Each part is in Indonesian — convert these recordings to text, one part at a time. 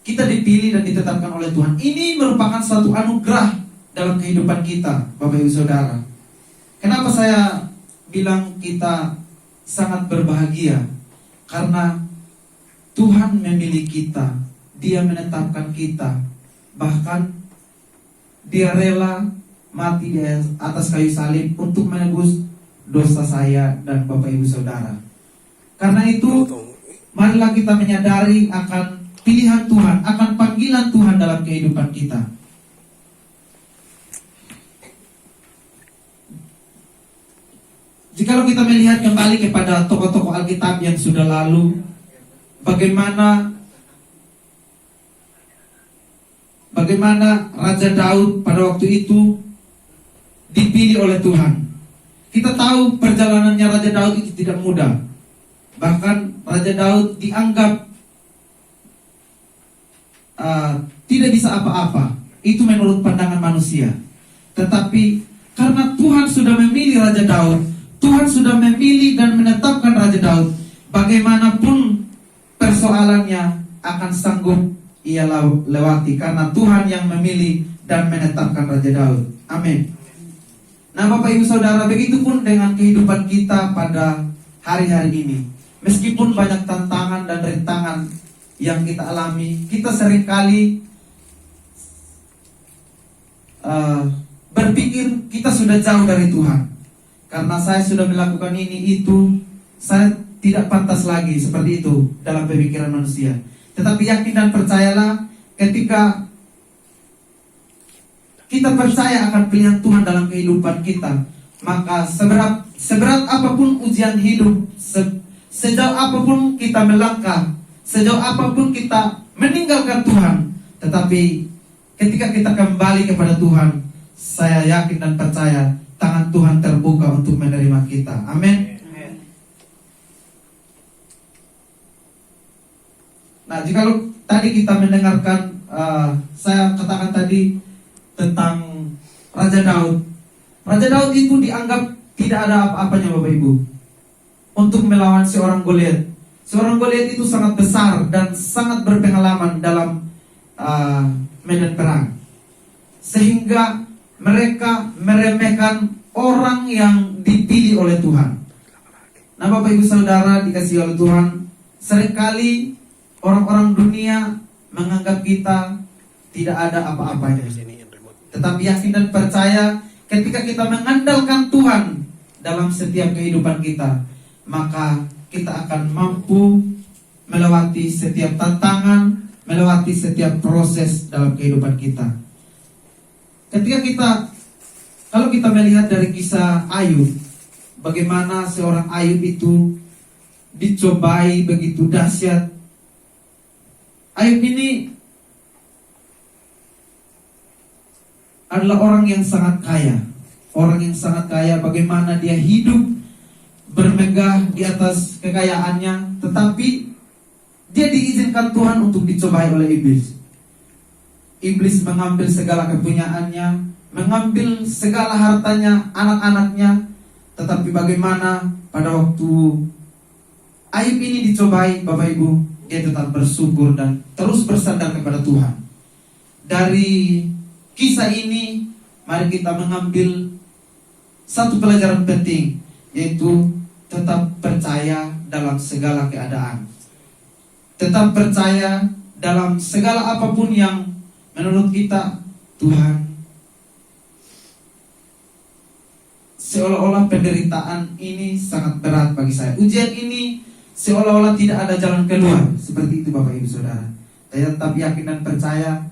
kita dipilih dan ditetapkan oleh Tuhan. Ini merupakan suatu anugerah dalam kehidupan kita, Bapak Ibu Saudara. Kenapa saya bilang kita sangat berbahagia? Karena Tuhan memilih kita, Dia menetapkan kita, bahkan Dia rela mati di atas kayu salib untuk menebus dosa saya dan Bapak Ibu Saudara. Karena itu, marilah kita menyadari akan pilihan Tuhan, akan panggilan Tuhan dalam kehidupan kita. Jikalau kita melihat kembali kepada tokoh-tokoh Alkitab yang sudah lalu, bagaimana Raja Daud pada waktu itu dipilih oleh Tuhan. Kita tahu perjalanannya Raja Daud itu tidak mudah. Bahkan Raja Daud dianggap tidak bisa apa-apa. Itu menurut pandangan manusia. Tetapi karena Tuhan sudah memilih Raja Daud, Tuhan sudah memilih dan menetapkan Raja Daud, bagaimanapun persoalannya akan sanggup ia lewati, karena Tuhan yang memilih dan menetapkan Raja Daud. Amin. Nah, Bapak Ibu Saudara, begitupun dengan kehidupan kita pada hari-hari ini. Meskipun banyak tantangan dan rintangan yang kita alami, kita seringkali berpikir kita sudah jauh dari Tuhan. Karena saya sudah melakukan ini itu, saya tidak pantas lagi seperti itu dalam pemikiran manusia. Tetapi yakin dan percayalah, ketika kita percaya akan pilihan Tuhan dalam kehidupan kita, maka seberat apapun ujian hidup, sejauh apapun kita melangkah, sejauh apapun kita meninggalkan Tuhan, tetapi ketika kita kembali kepada Tuhan, saya yakin dan percaya tangan Tuhan terbuka untuk menerima kita. Amin. Nah, jikalau tadi kita mendengarkan, saya katakan tadi tentang Raja Daud. Raja Daud itu dianggap tidak ada apa-apanya, Bapak Ibu, untuk melawan seorang Goliat. Seorang Goliat itu sangat besar dan sangat berpengalaman dalam medan perang, sehingga mereka meremehkan orang yang dipilih oleh Tuhan. Nah, Bapak Ibu Saudara dikasihi oleh Tuhan, seringkali orang-orang dunia menganggap kita tidak ada apa-apanya. Tetapi yakin dan percaya, ketika kita mengandalkan Tuhan dalam setiap kehidupan kita, maka kita akan mampu melewati setiap tantangan, melewati setiap proses dalam kehidupan kita. Kalau kita melihat dari kisah Ayub, bagaimana seorang Ayub itu dicobai begitu dahsyat. Ayub ini adalah orang yang sangat kaya. Orang yang sangat kaya, bagaimana dia hidup bermegah di atas kekayaannya, tetapi dia diizinkan Tuhan untuk dicobai oleh iblis. Iblis mengambil segala kepunyaannya, mengambil segala hartanya, anak-anaknya. Tetapi bagaimana pada waktu Ayub ini dicobai, Bapak Ibu, dia tetap bersyukur dan terus bersandar kepada Tuhan. Dari kisah ini, mari kita mengambil satu pelajaran penting, yaitu tetap percaya dalam segala keadaan. Tetap percaya dalam segala apapun yang menurut kita, Tuhan, seolah-olah penderitaan ini sangat berat bagi saya. Ujian ini seolah-olah tidak ada jalan keluar. Seperti itu, Bapak Ibu Saudara. Saya tetap yakin dan percaya,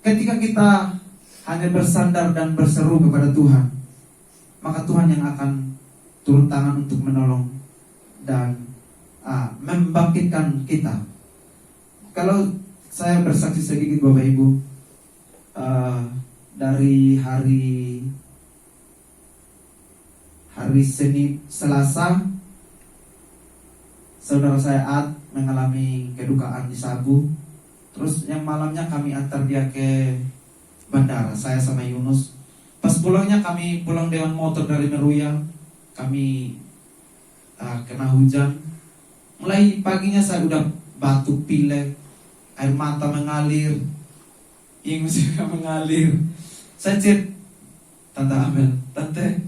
ketika kita hanya bersandar dan berseru kepada Tuhan, maka Tuhan yang akan turun tangan untuk menolong dan membangkitkan kita. Kalau saya bersaksi sedikit, Bapak Ibu, dari hari Senin, Selasa, saudara saya Ad mengalami kedukaan di Sabu. Terus yang malamnya kami antar dia ke bandara, saya sama Yunus. Pas pulangnya kami pulang dengan motor dari Meruya, kami kena hujan. Mulai paginya saya udah batuk, pilek, air mata mengalir, ingus juga mengalir. Saya chat Tante Amel, Tante,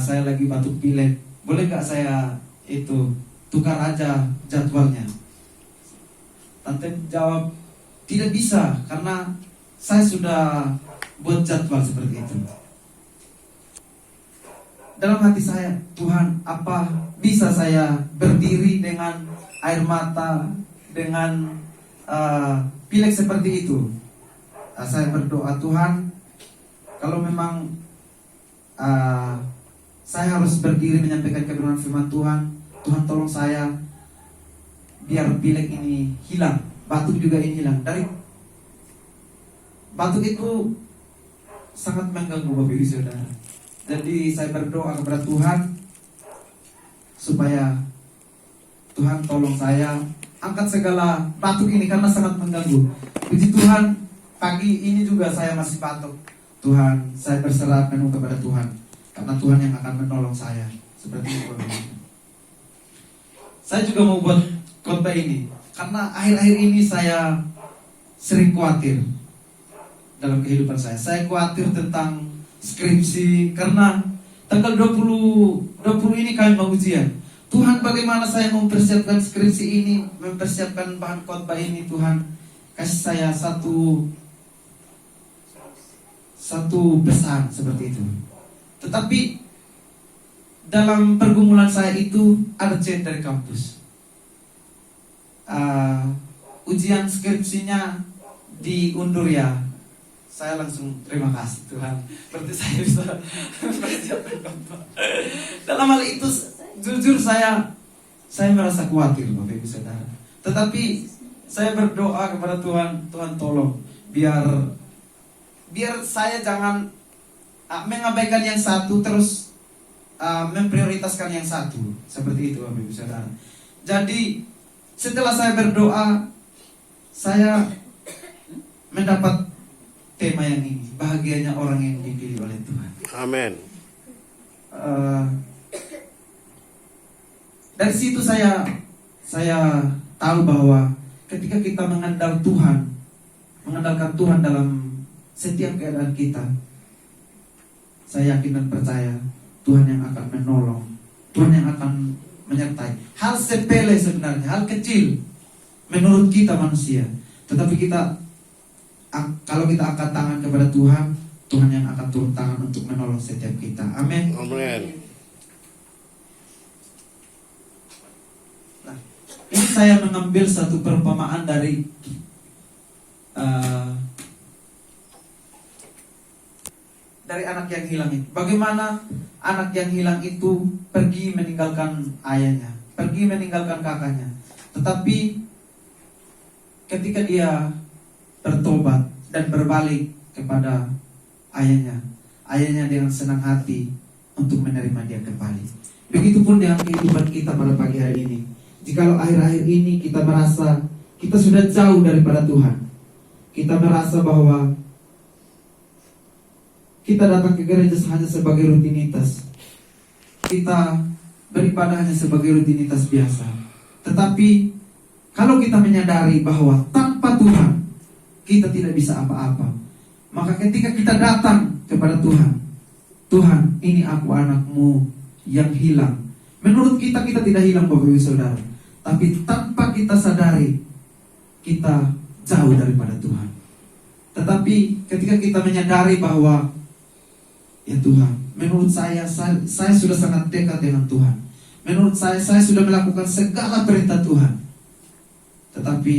saya lagi batuk pilek, boleh gak saya itu tukar aja jadwalnya? Tante jawab, tidak bisa, karena saya sudah buat jadwal seperti itu. Dalam hati saya, Tuhan, apa bisa saya berdiri dengan air mata, dengan pilek seperti itu? Saya berdoa, Tuhan, kalau memang saya harus berdiri menyampaikan kebenaran firman Tuhan, Tuhan tolong saya biar pilek ini hilang, batuk juga ini hilang. Dari batuk itu sangat mengganggu Bapak Ibu Saudara. Jadi saya berdoa kepada Tuhan supaya Tuhan tolong saya angkat segala batuk ini karena sangat mengganggu. Puji Tuhan, pagi ini juga saya masih batuk. Tuhan, saya berserah penuh kepada Tuhan karena Tuhan yang akan menolong saya. Seperti itu. Saya juga mau buat khotbah ini karena akhir-akhir ini saya sering khawatir dalam kehidupan saya. Saya khawatir tentang skripsi karena tanggal 20 ini kami mau ujian. Tuhan, bagaimana saya mempersiapkan skripsi ini, mempersiapkan bahan khotbah ini, Tuhan. Kasih saya satu pesan seperti itu. Tetapi dalam pergumulan saya itu ada chat dari kampus. Ujian skripsinya diundur ya. Saya langsung terima kasih Tuhan. Berarti saya bisa mempersiapkan khotbah. Dalam hal itu jujur saya merasa khawatir Bapak Ibu Saudara. Tetapi saya berdoa kepada Tuhan, Tuhan tolong biar saya jangan mengabaikan yang satu terus memprioritaskan yang satu. Seperti itu Bapak Ibu Saudara. Jadi setelah saya berdoa, saya mendapat tema yang ini, bahagianya orang yang dipilih oleh Tuhan. Amin. Dari situ saya tahu bahwa ketika kita mengandalkan Tuhan dalam setiap keadaan kita, saya yakin dan percaya Tuhan yang akan menolong, Tuhan yang akan menyertai. Hal sepele sebenarnya, hal kecil menurut kita manusia, tetapi kalau kita angkat tangan kepada Tuhan, Tuhan yang akan turun tangan untuk menolong setiap kita. Amin. Amin. Nah, ini saya mengambil satu perumpamaan dari anak yang hilang itu. Bagaimana anak yang hilang itu pergi meninggalkan ayahnya, pergi meninggalkan kakaknya. Tetapi ketika dia bertobat dan berbalik kepada ayahnya dengan senang hati untuk menerima dia kembali. Begitupun dengan kehidupan kita pada pagi hari ini. Jikalau akhir-akhir ini kita merasa kita sudah jauh daripada Tuhan, kita merasa bahwa kita datang ke gereja hanya sebagai rutinitas, kita beribadah hanya sebagai rutinitas biasa. Tetapi kalau kita menyadari bahwa tanpa Tuhan kita tidak bisa apa-apa, maka ketika kita datang kepada Tuhan, Tuhan, ini aku anakmu yang hilang. Menurut kita tidak hilang Bapak Ibu Saudara, tapi tanpa kita sadari kita jauh daripada Tuhan. Tetapi ketika kita menyadari bahwa ya Tuhan, menurut saya sudah sangat dekat dengan Tuhan. Menurut saya sudah melakukan segala perintah Tuhan. Tetapi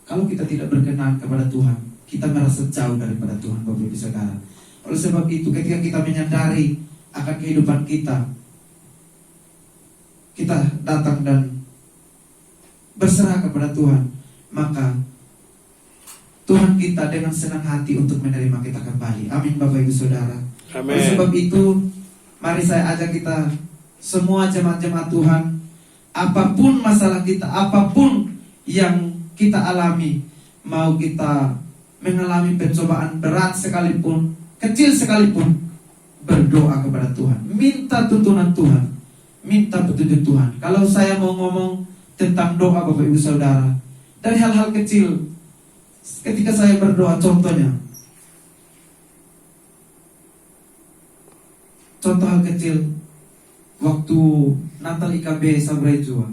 kalau kita tidak berkenan kepada Tuhan, kita merasa jauh daripada Tuhan Bapak Ibu Saudara. Oleh sebab itu ketika kita menyadari akan kehidupan kita datang dan berserah kepada Tuhan, maka Tuhan kita dengan senang hati untuk menerima kita kembali. Amin Bapak Ibu Saudara. Amin. Oleh sebab itu, mari saya ajak kita semua jemaat-jemaat Tuhan, apapun masalah kita, apapun yang kita alami, mau kita mengalami pencobaan berat sekalipun, kecil sekalipun, berdoa kepada Tuhan, minta tuntunan Tuhan, minta petunjuk Tuhan. Kalau saya mau ngomong tentang doa Bapak Ibu Saudara, Dari hal-hal kecil, ketika saya berdoa, contoh hal kecil, waktu Natal IKB Sabrai Jua,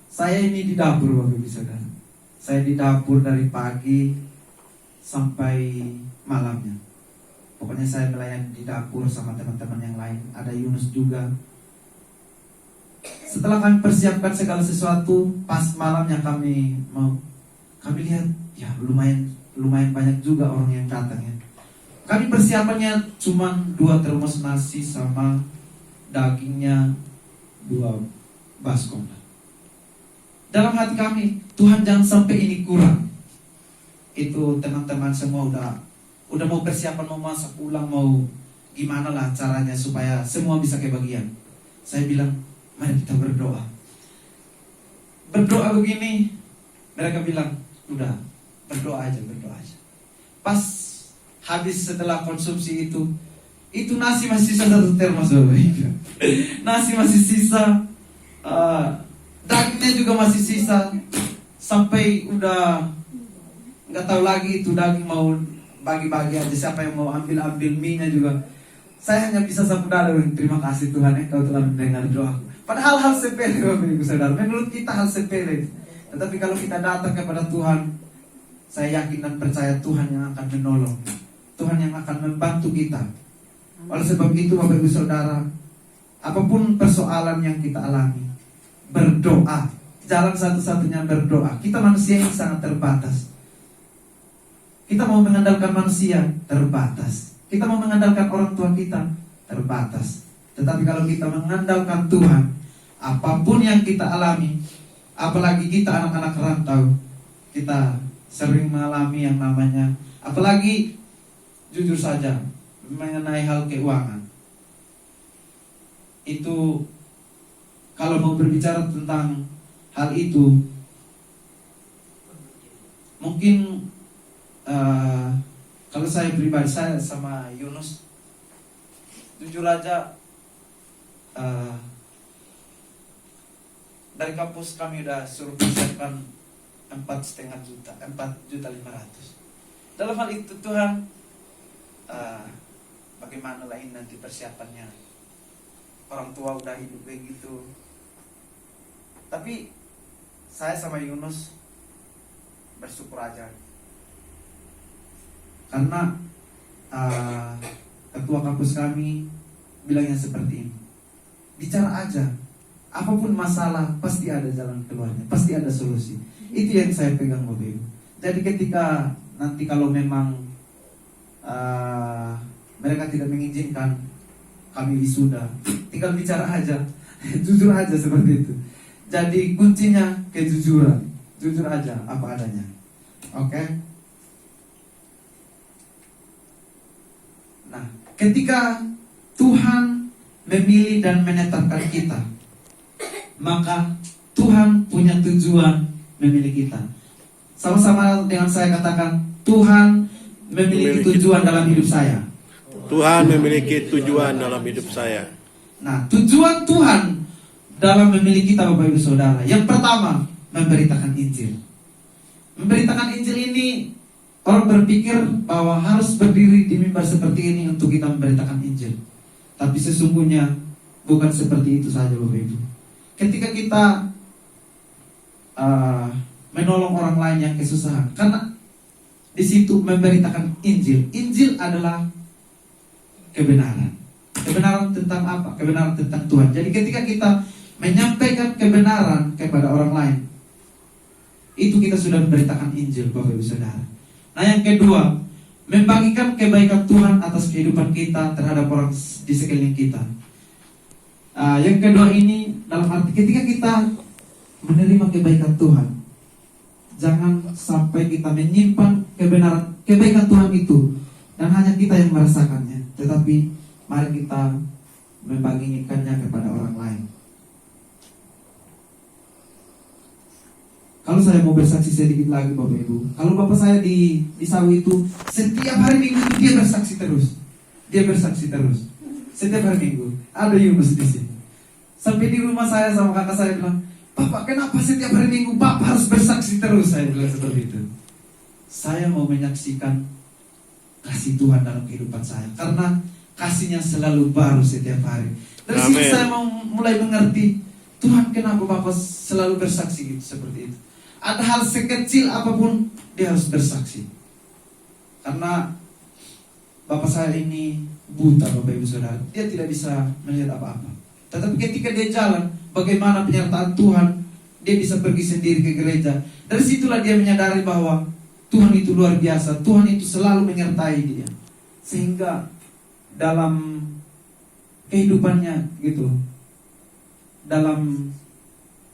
saya ini di dapur Bapak Ibu Saudara. Saya di dapur dari pagi sampai malamnya. Pokoknya saya melayani di dapur sama teman-teman yang lain. Ada Yunus juga. Setelah kami persiapkan segala sesuatu, pas malamnya kami lihat, ya lumayan banyak juga orang yang datang ya. Kami persiapannya cuma 2 termos nasi sama dagingnya 2 baskom. Dalam hati kami, Tuhan jangan sampai ini kurang. Itu teman-teman semua udah mau persiapan, mau masak ulang, mau gimana lah caranya supaya semua bisa kebagian. Saya bilang, mari kita berdoa. Berdoa begini, mereka bilang, udah berdoa aja. Pas habis setelah konsumsi itu nasi masih sisa 1 termos. Nasi masih sisa, dagingnya juga masih sisa. Sampai udah nggak tahu lagi itu daging mau bagi-bagi aja, siapa yang mau ambil mie-nya juga. Saya hanya bisa sapu dada, terima kasih Tuhan ya, Kau telah mendengar doaku. Padahal hal sepele Bapak Ibu Saudara, menurut kita hal sepele. Tetapi kalau kita datang kepada Tuhan, saya yakin dan percaya Tuhan yang akan menolong, Tuhan yang akan membantu kita. Oleh sebab itu Bapak Ibu Saudara, apapun persoalan yang kita alami, berdoa. Jalan satu-satunya berdoa. Kita manusia yang sangat terbatas. Kita mau mengandalkan manusia, terbatas. Kita mau mengandalkan orang tua kita, terbatas. Tetapi kalau kita mengandalkan Tuhan, apapun yang kita alami, apalagi kita anak-anak rantau, kita sering mengalami yang namanya, apalagi jujur saja mengenai hal keuangan. Itu kalau mau berbicara tentang hal itu, mungkin kalau saya pribadi, saya sama Yunus, jujur aja, dari kampus kami udah suruh persiapkan 4,5 juta, 4,500,000. Dalam hal itu Tuhan, bagaimana lain nanti persiapannya? Orang tua udah hidup begitu. Tapi saya sama Yunus bersyukur aja. Karena ketua kampus kami bilangnya seperti ini. Bicara aja. Apapun masalah, pasti ada jalan keluarnya, pasti ada solusi. Itu yang saya pegang Bapak Ibu. Jadi ketika nanti kalau memang mereka tidak mengizinkan kami wisuda, tinggal bicara aja. Jujur aja seperti itu. Jadi kuncinya kejujuran. Jujur aja apa adanya. Oke? Nah, ketika Tuhan memilih dan menetapkan kita, maka Tuhan punya tujuan memilih kita. Sama-sama dengan saya katakan, Tuhan memiliki tujuan dalam hidup saya. Tuhan memiliki tujuan dalam hidup saya. Nah, tujuan Tuhan dalam memilih kita Bapak Ibu Saudara, yang pertama, memberitakan Injil. Memberitakan Injil ini, orang berpikir bahwa harus berdiri di mimbar seperti ini untuk kita memberitakan Injil. Tapi sesungguhnya bukan seperti itu saja Bapak Ibu. Ketika kita menolong orang lain yang kesusahan, karena di situ memberitakan Injil. Injil adalah kebenaran. Kebenaran tentang apa? Kebenaran tentang Tuhan. Jadi ketika kita menyampaikan kebenaran kepada orang lain, itu kita sudah memberitakan Injil Bapak Ibu Saudara. Nah yang kedua, membagikan kebaikan Tuhan atas kehidupan kita terhadap orang di sekeliling kita. Yang kedua ini dalam arti ketika kita menerima kebaikan Tuhan, jangan sampai kita menyimpan kebaikan Tuhan itu dan hanya kita yang merasakannya, tetapi mari kita membagikannya kepada orang lain. Kalau saya mau bersaksi sedikit lagi Bapak Ibu, kalau bapak saya di Sawi itu setiap hari Minggu itu dia bersaksi terus. Setiap hari Minggu ada Yunus di sini. Sampai di rumah saya sama kakak saya bilang, Bapak kenapa setiap hari Minggu Bapak harus bersaksi terus? Saya bilang seperti itu. Saya mau menyaksikan kasih Tuhan dalam kehidupan saya, karena kasihnya selalu baru setiap hari. Dari situ Amin. saya mau mulai mengerti, Tuhan kenapa Bapak selalu bersaksi gitu, seperti itu. Ada hal sekecil apapun dia harus bersaksi. Karena Bapak saya ini buta, Bapak Ibu Saudara. Dia tidak bisa melihat apa-apa. Tetapi ketika dia jalan, bagaimana penyertaan Tuhan, dia bisa pergi sendiri ke gereja. Dari situlah dia menyadari bahwa Tuhan itu luar biasa. Tuhan itu selalu menyertai dia. Sehingga dalam kehidupannya gitu, dalam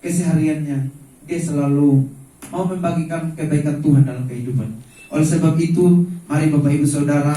kesehariannya, dia selalu mau membagikan kebaikan Tuhan dalam kehidupan. Oleh sebab itu, mari Bapak Ibu Saudara,